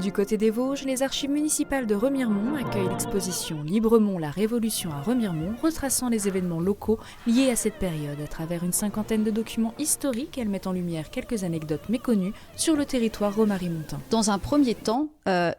Du côté des Vosges, les archives municipales de Remiremont accueillent l'exposition Libremont, la Révolution à Remiremont, retraçant les événements locaux liés à cette période. À travers une cinquantaine de documents historiques, elle met en lumière quelques anecdotes méconnues sur le territoire romarimontain. Dans un premier temps,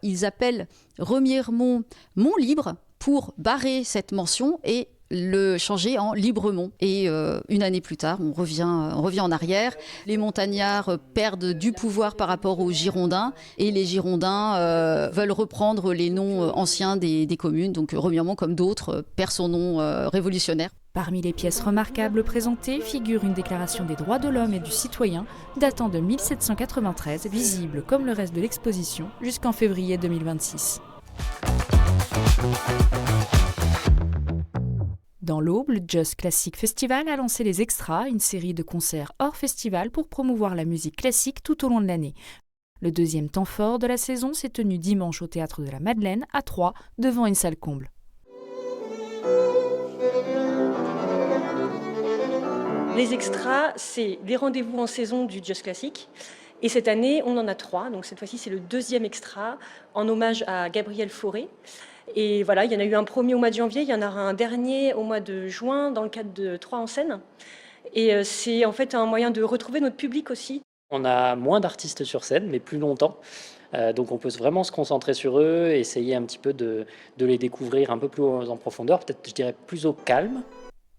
ils appellent Remiremont Mont Libre pour barrer cette mention et le changer en Libremont. Et une année plus tard, on revient en arrière. Les montagnards perdent du pouvoir par rapport aux Girondins et les Girondins veulent reprendre les noms anciens des communes. Donc Remiremont, comme d'autres, perd son nom révolutionnaire. Parmi les pièces remarquables présentées figure une déclaration des droits de l'homme et du citoyen datant de 1793, visible comme le reste de l'exposition jusqu'en février 2026. Dans l'Aube, le Just Classic Festival a lancé les Extras, une série de concerts hors festival pour promouvoir la musique classique tout au long de l'année. Le deuxième temps fort de la saison s'est tenu dimanche au Théâtre de la Madeleine, à Troyes, devant une salle comble. Les Extras, c'est les rendez-vous en saison du Just Classic. Et cette année, on en a 3. Donc cette fois-ci, c'est le deuxième Extra en hommage à Gabriel Fauré. Et voilà, il y en a eu un premier au mois de janvier, il y en aura un dernier au mois de juin dans le cadre de Troyes en scène. Et c'est en fait un moyen de retrouver notre public aussi. On a moins d'artistes sur scène, mais plus longtemps. Donc on peut vraiment se concentrer sur eux, essayer un petit peu de les découvrir un peu plus en profondeur, peut-être je dirais plus au calme.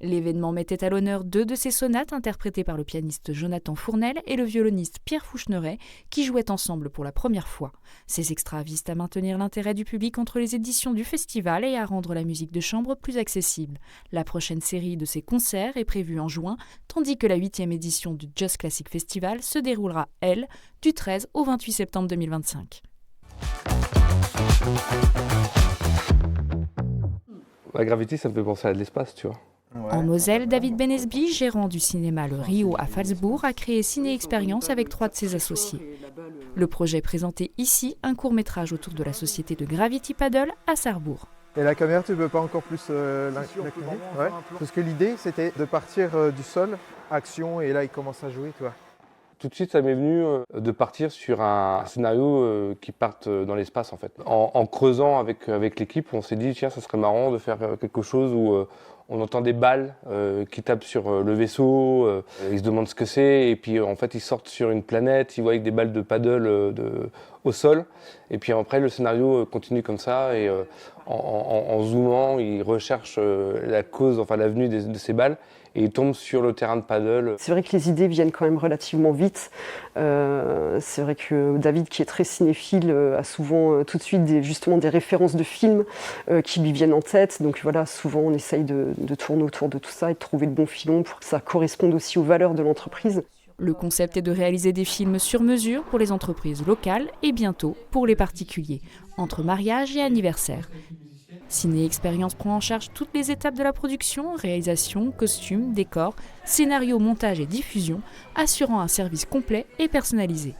L'événement mettait à l'honneur 2 de ces sonates interprétées par le pianiste Jonathan Fournel et le violoniste Pierre Fouchneret qui jouaient ensemble pour la première fois. Ces extras visent à maintenir l'intérêt du public entre les éditions du festival et à rendre la musique de chambre plus accessible. La prochaine série de ces concerts est prévue en juin, tandis que la 8e édition du Just Classic Festival se déroulera, elle, du 13 au 28 septembre 2025. La gravité, ça me fait penser à de l'espace, tu vois. En Moselle, David Benesby, gérant du cinéma Le Rio à Phalsbourg, a créé Ciné Expérience avec 3 de ses associés. Le projet présentait ici un court-métrage autour de la société de Gravity Paddle à Sarrebourg. Et la caméra, tu peux pas encore plus l'incliner ? Ouais. Parce que l'idée, c'était de partir du sol, action, et là, il commence à jouer, tu vois. Tout de suite, ça m'est venu de partir sur un scénario qui parte dans l'espace, en fait. En creusant avec l'équipe, on s'est dit, tiens, ça serait marrant de faire quelque chose où on entend des balles qui tapent sur le vaisseau, ils se demandent ce que c'est, et puis en fait, ils sortent sur une planète, ils voient avec des balles de paddle au sol, et puis après, le scénario continue comme ça, et en zoomant, ils recherchent la cause, enfin la venue de ces balles, et ils tombent sur le terrain de paddle. C'est vrai que les idées viennent quand même relativement vite. C'est vrai que David, qui est très cinéphile, a souvent tout de suite justement des références de films qui lui viennent en tête. Donc voilà, souvent on essaye de tourner autour de tout ça et de trouver le bon filon pour que ça corresponde aussi aux valeurs de l'entreprise. Le concept est de réaliser des films sur mesure pour les entreprises locales et bientôt pour les particuliers, entre mariage et anniversaire. Ciné Expérience prend en charge toutes les étapes de la production, réalisation, costumes, décors, scénario, montage et diffusion, assurant un service complet et personnalisé.